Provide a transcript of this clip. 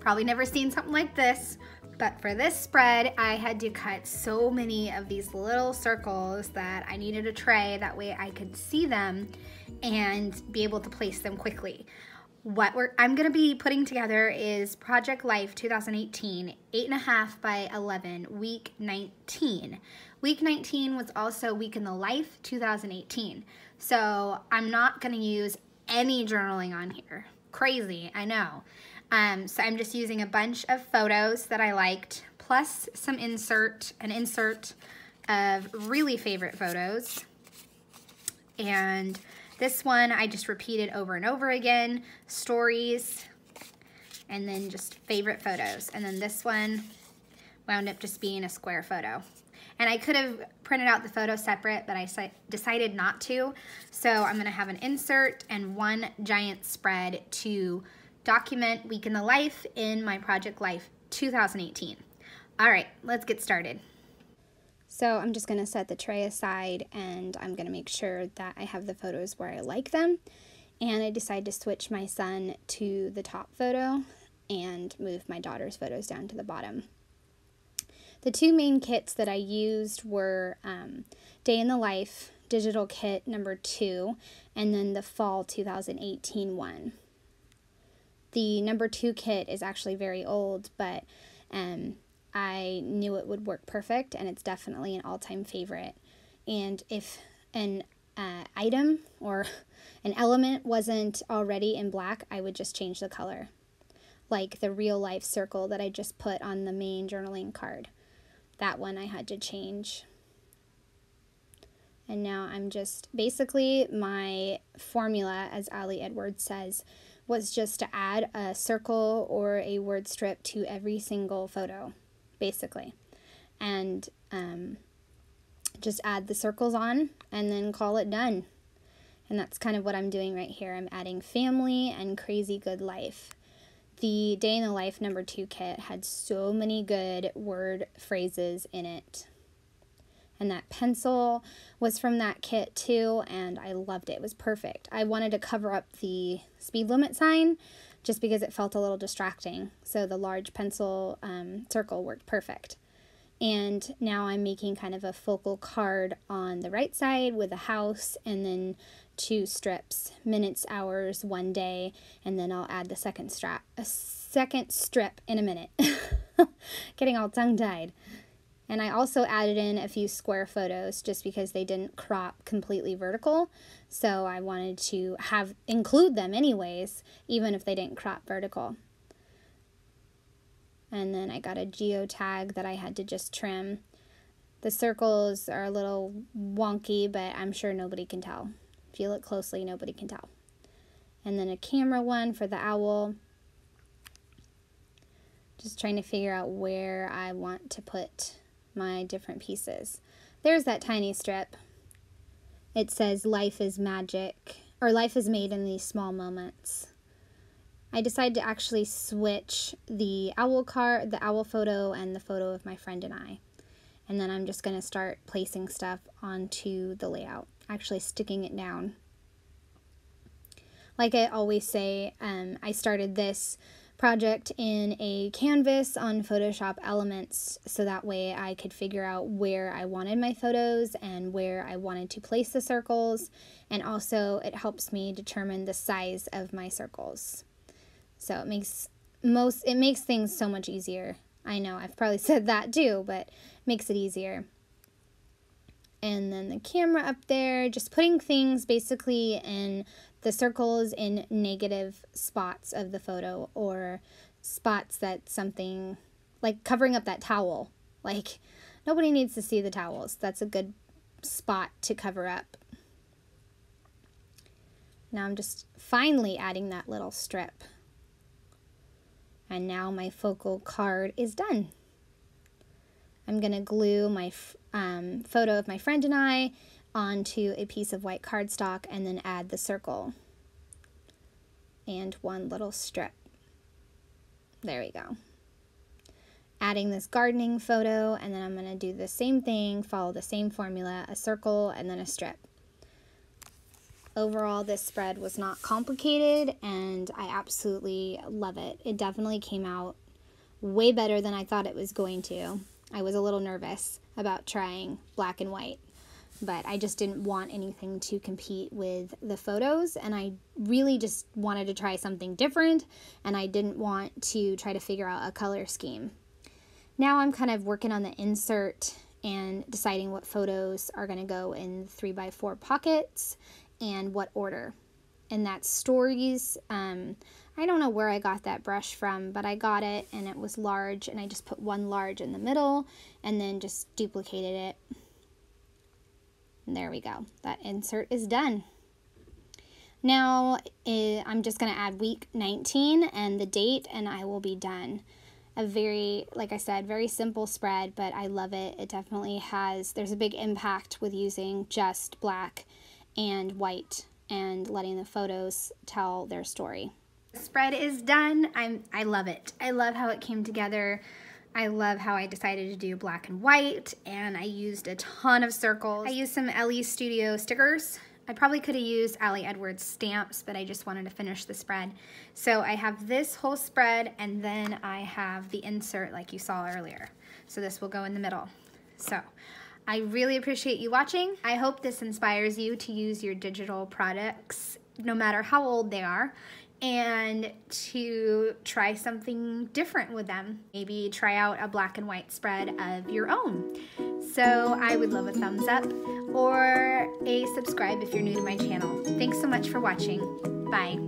probably never seen something like this, but for this spread, I had to cut so many of these little circles that I needed a tray. That way I could see them and be able to place them quickly. What I'm gonna be putting together is Project Life 2018, 8.5 by 11, week 19. Week 19 was also Week in the Life 2018. So I'm not gonna use any journaling on here. Crazy, I know. So I'm just using a bunch of photos that I liked, plus an insert of really favorite photos. And this one I just repeated over and over again, stories, and then just favorite photos. And then this one wound up just being a square photo. And I could have printed out the photo separate, but I decided not to. So I'm gonna have an insert and one giant spread to document Week in the Life in my Project Life 2018. All right, let's get started. So I'm just gonna set the tray aside and I'm gonna make sure that I have the photos where I like them. And I decided to switch my son to the top photo and move my daughter's photos down to the bottom. The two main kits that I used were Day in the Life Digital Kit number 2 and then the Fall 2018 one. The number 2 kit is actually very old, but I knew it would work perfect, and it's definitely an all-time favorite. And if an item or an element wasn't already in black, I would just change the color. Like the real life circle that I just put on the main journaling card. That one I had to change. And now I'm just, basically my formula, as Ali Edwards says, was just to add a circle or a word strip to every single photo, basically. And just add the circles on and then call it done. And that's kind of what I'm doing right here. I'm adding family and crazy good life. The Day in the Life number 2 kit had so many good word phrases in it. And that pencil was from that kit too, and I loved it. It was perfect. I wanted to cover up the speed limit sign just because it felt a little distracting. So the large pencil circle worked perfect. And now I'm making kind of a focal card on the right side with a house and then 2 strips, minutes, hours, 1 day, and then I'll add the second strip in a minute. Getting all tongue-tied. And I also added in a few square photos just because they didn't crop completely vertical. So I wanted to include them anyways, even if they didn't crop vertical. And then I got a geotag that I had to just trim. The circles are a little wonky, but I'm sure nobody can tell. If you look closely, nobody can tell. And then a camera one for the owl. Just trying to figure out where I want to put my different pieces. There's that tiny strip. It says life is magic, or life is made in these small moments. I decided to actually switch the owl card, the owl photo, and the photo of my friend and I. And then I'm just going to start placing stuff onto the layout, actually sticking it down. Like I always say, I started this project in a canvas on Photoshop Elements so that way I could figure out where I wanted my photos and where I wanted to place the circles, and also it helps me determine the size of my circles. So it makes things so much easier. I know I've probably said that too, but it makes it easier. And then the camera up there, just putting things basically in the circles in negative spots of the photo, or spots that something, like covering up that towel. Like, nobody needs to see the towels. That's a good spot to cover up. Now I'm just finally adding that little strip. And now my focal card is done. I'm going to glue my photo of my friend and I onto a piece of white cardstock and then add the circle and one little strip. There we go. Adding this gardening photo, and then I'm going to do the same thing, follow the same formula, a circle and then a strip. Overall, this spread was not complicated, and I absolutely love it. It definitely came out way better than I thought it was going to. I was a little nervous about trying black and white, but I just didn't want anything to compete with the photos, and I really just wanted to try something different, and I didn't want to try to figure out a color scheme. Now I'm kind of working on the insert and deciding what photos are going to go in 3x4 pockets and what order. And that's stories. I don't know where I got that brush from, but I got it and it was large, and I just put one large in the middle and then just duplicated it. And there we go. That insert is done. Now I'm just going to add week 19 and the date, and I will be done. A very, like I said, very simple spread, but I love it. It definitely there's a big impact with using just black and white and letting the photos tell their story. The spread is done. I love it. I love how it came together. I love how I decided to do black and white, and I used a ton of circles. I used some Ellie Studio stickers. I probably could have used Ali Edwards stamps, but I just wanted to finish the spread. So I have this whole spread, and then I have the insert like you saw earlier. So this will go in the middle. So I really appreciate you watching. I hope this inspires you to use your digital products, no matter how old they are, and to try something different with them. Maybe try out a black and white spread of your own. So I would love a thumbs up or a subscribe if you're new to my channel. Thanks so much for watching. Bye.